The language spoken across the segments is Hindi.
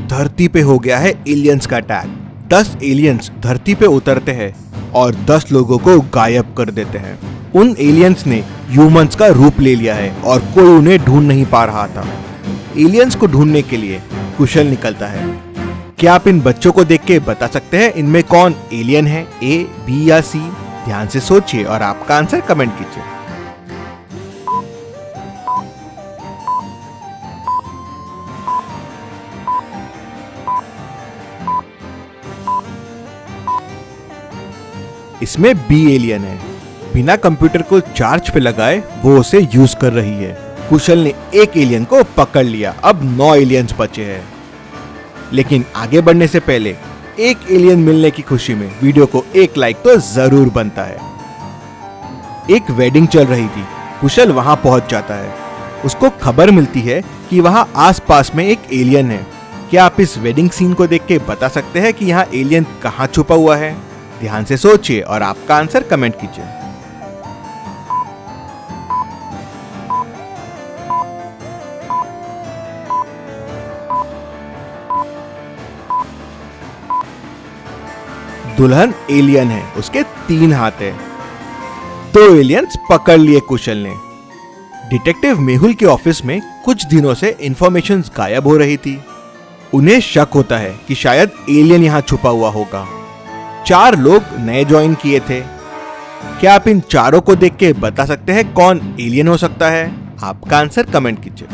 धरती पे हो गया है एलियंस का अटैक। 10 एलियंस धरती पे उतरते हैं और 10 लोगों को गायब कर देते हैं। उन एलियंस ने ह्यूमंस का रूप ले लिया है और कोई उन्हें ढूंढ नहीं पा रहा था। एलियंस को ढूंढने के लिए कुशल निकलता है। क्या आप इन बच्चों को देख के बता सकते हैं इनमें कौन एलियन है, ए, बी या सी? ध्यान से सोचिए और आपका आंसर कमेंट कीजिए। इसमें बी एलियन है। बिना कंप्यूटर को चार्ज पे लगाए वो उसे यूज कर रही है। कुशल ने एक एलियन को पकड़ लिया। अब 9 एलियंस बचे हैं। लेकिन आगे बढ़ने से पहले एक एलियन मिलने की खुशी में वीडियो को एक लाइक तो जरूर बनता है। एक वेडिंग चल रही थी। कुशल वहां पहुंच जाता है। उसको खबर मिलती है कि वहां आसपास में एक एलियन है। क्या आप इस वेडिंग सीन को देख के बता सकते हैं कि यहाँ एलियन कहाँ छुपा हुआ है? ध्यान से सोचिए और आपका आंसर कमेंट कीजिए। दुल्हन एलियन है। उसके 3 हाथ है। 2 एलियंस पकड़ लिए कुशल ने। डिटेक्टिव मेहुल के ऑफिस में कुछ दिनों से इंफॉर्मेशन गायब हो रही थी। उन्हें शक होता है कि शायद एलियन यहां छुपा हुआ होगा। 4 लोग नए ज्वाइन किए थे। क्या आप इन चारों को देख के बता सकते हैं कौन एलियन हो सकता है? आपका आंसर कमेंट कीजिए।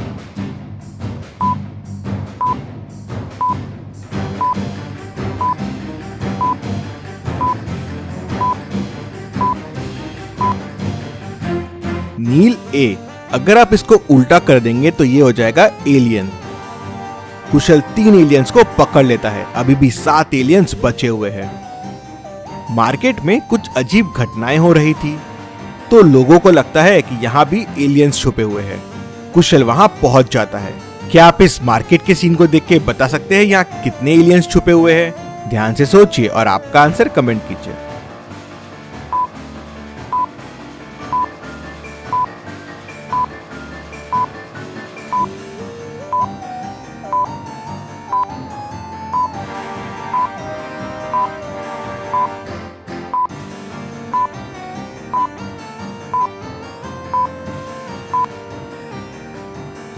नील ए। अगर आप इसको उल्टा कर देंगे तो ये हो जाएगा एलियन। कुशल 3 एलियंस को पकड़ लेता है। अभी भी 7 एलियंस बचे हुए हैं। मार्केट में कुछ अजीब घटनाएं हो रही थी तो लोगों को लगता है कि यहाँ भी एलियंस छुपे हुए हैं। कुशल वहां पहुंच जाता है। क्या आप इस मार्केट के सीन को देख के बता सकते हैं यहाँ कितने एलियंस छुपे हुए हैं? ध्यान से सोचिए और आपका आंसर कमेंट कीजिए।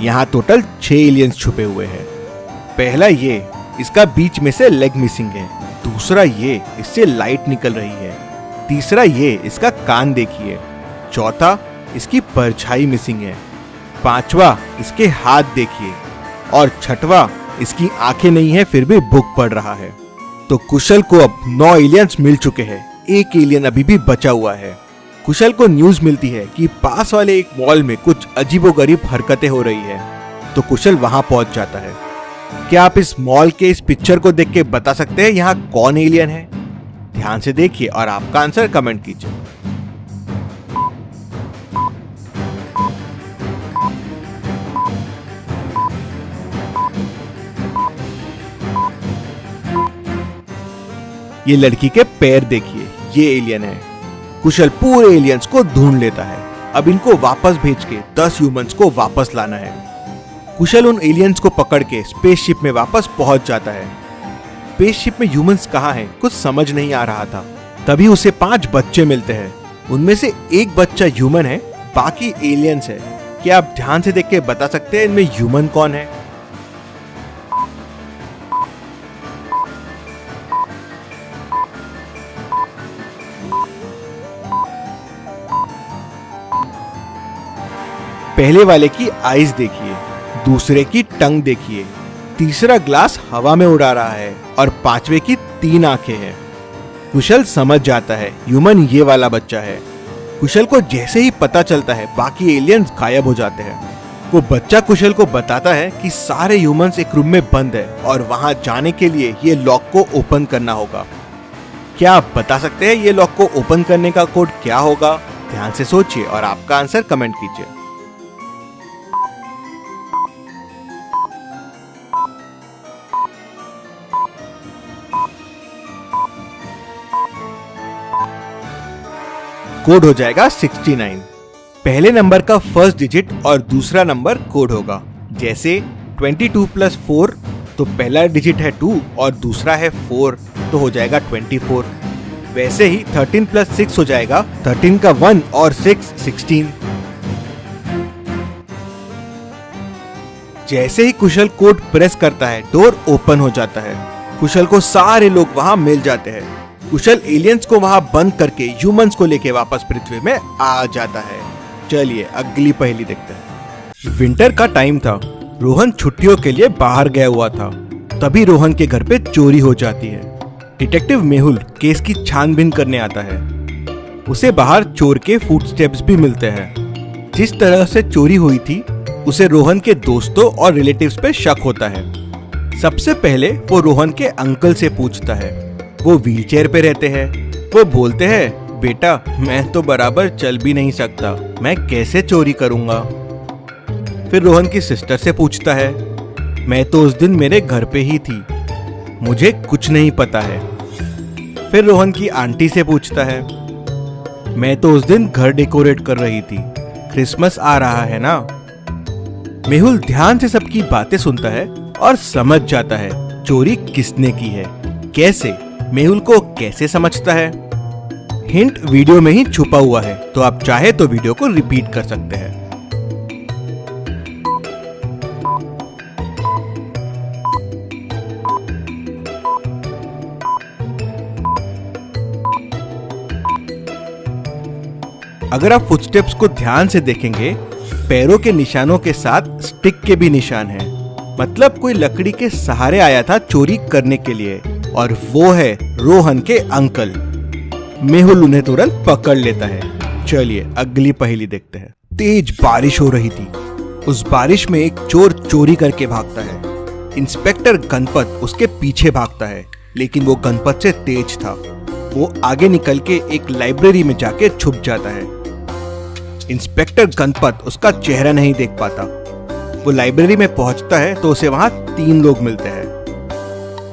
यहाँ टोटल 6 एलियंस छुपे हुए हैं। पहला ये, इसका बीच में से लेग मिसिंग है। दूसरा ये, इससे लाइट निकल रही है। तीसरा ये, इसका कान देखिए। चौथा, इसकी परछाई मिसिंग है। 5वां, इसके हाथ देखिए। और 6वां, इसकी आंखें नहीं है फिर भी भूख पड़ रहा है। तो कुशल को अब 9 एलियंस मिल चुके हैं। एक एलियन अभी भी बचा हुआ है। कुशल को न्यूज मिलती है कि पास वाले एक मॉल में कुछ अजीबोगरीब हरकतें हो रही है। तो कुशल वहां पहुंच जाता है। क्या आप इस मॉल के इस पिक्चर को देख के बता सकते हैं यहाँ कौन एलियन है? ध्यान से देखिए और आपका आंसर कमेंट कीजिए। ये लड़की के पैर देखिए, ये एलियन है। कुशल पूरे एलियंस को ढूंढ लेता है। अब इनको वापस भेज के 10 ह्यूमंस को वापस लाना है। कुशल उन एलियंस को पकड़ के स्पेसशिप में वापस पहुंच जाता है। स्पेसशिप में ह्यूमंस कहाँ हैं कुछ समझ नहीं आ रहा था। तभी उसे 5 बच्चे मिलते हैं। उनमें से एक बच्चा ह्यूमन है, बाकी एलियंस है। क्या आप ध्यान से देख के बता सकते हैं इनमें ह्यूमन कौन है? पहले वाले की आईज देखिए, दूसरे की टंग देखिए, तीसरा ग्लास हवा में उड़ा रहा है और 5वें की 3 आंखें हैं। कुशल समझ जाता है ह्यूमन ये वाला बच्चा है। कुशल को जैसे ही पता चलता है बाकी एलियंस गायब हो जाते हैं। वो बच्चा कुशल को बताता है कि सारे ह्यूमंस एक रूम में बंद है और वहां जाने के लिए ये लॉक को ओपन करना होगा। क्या आप बता सकते हैं ये लॉक को ओपन करने का कोड क्या होगा? ध्यान से सोचिए और आपका आंसर कमेंट कीजिए। कोड हो जाएगा 69। पहले नंबर का फर्स्ट डिजिट और दूसरा नंबर कोड होगा, जैसे 22 + 4 तो पहला डिजिट है 2 और दूसरा है 4, तो हो जाएगा 24। वैसे ही 13 प्लस 6 हो जाएगा 13 का 1 और 6 16। जैसे ही कुशल कोड प्रेस करता है डोर ओपन हो जाता है। कुशल को सारे लोग वहां मिल जाते हैं। कुशल एलियंस को वहां बंद करके ह्यूमंस को लेके वापस पृथ्वी में आ जाता है। चलिए अगली पहेली देखते हैं। विंटर का टाइम था। रोहन छुट्टियों के लिए बाहर गया हुआ था। तभी रोहन के घर पे चोरी हो जाती है। डिटेक्टिव मेहुल केस की छानबीन करने आता है। उसे बाहर चोर के फुटस्टेप्स भी मिलते हैं। जिस तरह से चोरी हुई थी उसे रोहन के दोस्तों और रिलेटिव्स पे शक होता है। सबसे पहले वो रोहन के अंकल से पूछता है। वो व्हीलचेयर पे रहते हैं। वो बोलते हैं, बेटा मैं तो बराबर चल भी नहीं सकता, मैं कैसे चोरी करूंगा। फिर रोहन की सिस्टर से पूछता है, मैं तो उस दिन मेरे घर पे ही थी, मुझे कुछ नहीं पता है। फिर रोहन की आंटी से पूछता है, मैं तो उस दिन घर डेकोरेट कर रही थी, क्रिसमस आ रहा है ना। मेहुल ध्यान से सबकी बातें सुनता है और समझ जाता है चोरी किसने की है। कैसे? मेहुल को कैसे समझता है? हिंट वीडियो में ही छुपा हुआ है, तो आप चाहे तो वीडियो को रिपीट कर सकते हैं। अगर आप फुटस्टेप्स को ध्यान से देखेंगे, पैरों के निशानों के साथ स्टिक के भी निशान हैं। मतलब कोई लकड़ी के सहारे आया था चोरी करने के लिए, और वो है रोहन के अंकल। मेहुल उन्हें तुरंत पकड़ लेता है। चलिए अगली पहेली देखते हैं। तेज बारिश हो रही थी। उस बारिश में एक चोर चोरी करके भागता है। इंस्पेक्टर गणपत उसके पीछे भागता है, लेकिन वो गणपत से तेज था। वो आगे निकल के एक लाइब्रेरी में जाके छुप जाता है। इंस्पेक्टर गणपत उसका चेहरा नहीं देख पाता। वो लाइब्रेरी में पहुंचता है तो उसे वहां 3 लोग मिलते हैं।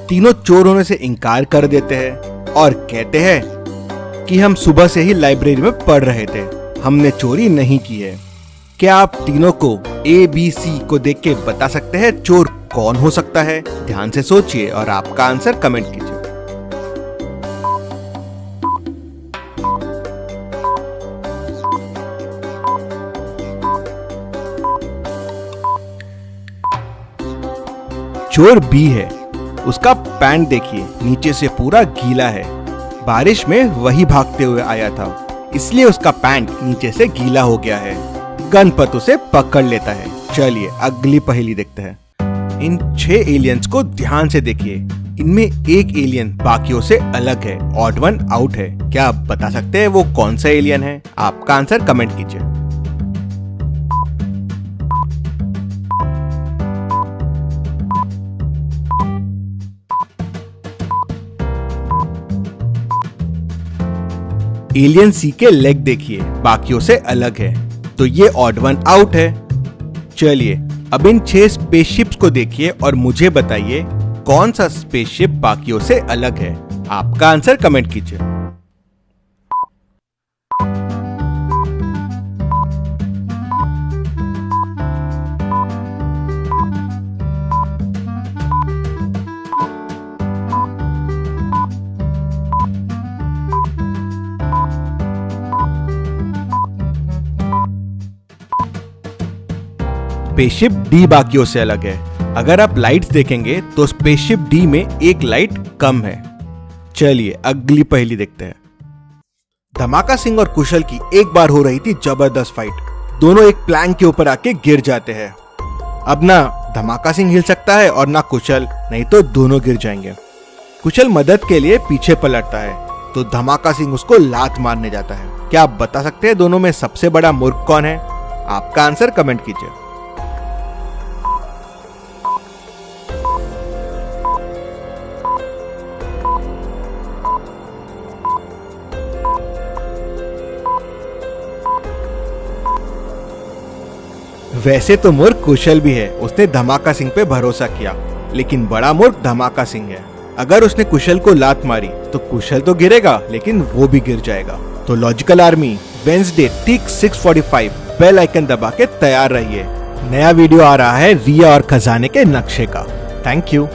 तीनों चोर होने से इनकार कर देते हैं और कहते हैं कि हम सुबह से ही लाइब्रेरी में पढ़ रहे थे, हमने चोरी नहीं की है। क्या आप तीनों को ABC को देख के बता सकते हैं चोर कौन हो सकता है? ध्यान से सोचिए और आपका आंसर कमेंट कीजिए। चोर B है। उसका पैंट देखिए, नीचे से पूरा गीला है। बारिश में वही भागते हुए आया था, इसलिए उसका पैंट नीचे से गीला हो गया है। गणपत उसे पकड़ लेता है। चलिए अगली पहेली देखते हैं। इन 6 एलियंस को ध्यान से देखिए। इनमें एक एलियन बाकियों से अलग है, ऑड वन आउट है। क्या आप बता सकते हैं वो कौन सा एलियन है? आपका आंसर कमेंट कीजिए। एलियन सी के लेग देखिए, बाकियों से अलग है, तो ये ऑड वन आउट है। चलिए अब इन 6 स्पेसशिप्स को देखिए और मुझे बताइए कौन सा स्पेसशिप बाकियों से अलग है। आपका आंसर कमेंट कीजिए। स्पेसशिप डी बाकियों से अलग है। अगर आप लाइट्स देखेंगे तो स्पेसशिप डी में एक लाइट कम है। चलिए अगली पहेली देखते हैं। धमाका सिंह और कुशल की एक बार हो रही थी जबरदस्त फाइट। दोनों एक प्लैंक के ऊपर आके गिर जाते हैं। अब ना धमाका सिंह हिल सकता है और ना कुशल, नहीं तो दोनों गिर जाएंगे। कुशल मदद के लिए पीछे पलटता है तो धमाका सिंह उसको लात मारने जाता है। क्या आप बता सकते हैं दोनों में सबसे बड़ा मूर्ख कौन है? आपका आंसर कमेंट कीजिए। वैसे तो मूर्ख कुशल भी है, उसने धमाका सिंह पे भरोसा किया, लेकिन बड़ा मूर्ख धमाका सिंह है। अगर उसने कुशल को लात मारी तो कुशल तो गिरेगा, लेकिन वो भी गिर जाएगा। तो लॉजिकल आर्मी वेंसडे ठीक 6:45 बेल आइकन दबा के तैयार रहिए। नया वीडियो आ रहा है रिया और खजाने के नक्शे का। Thank you.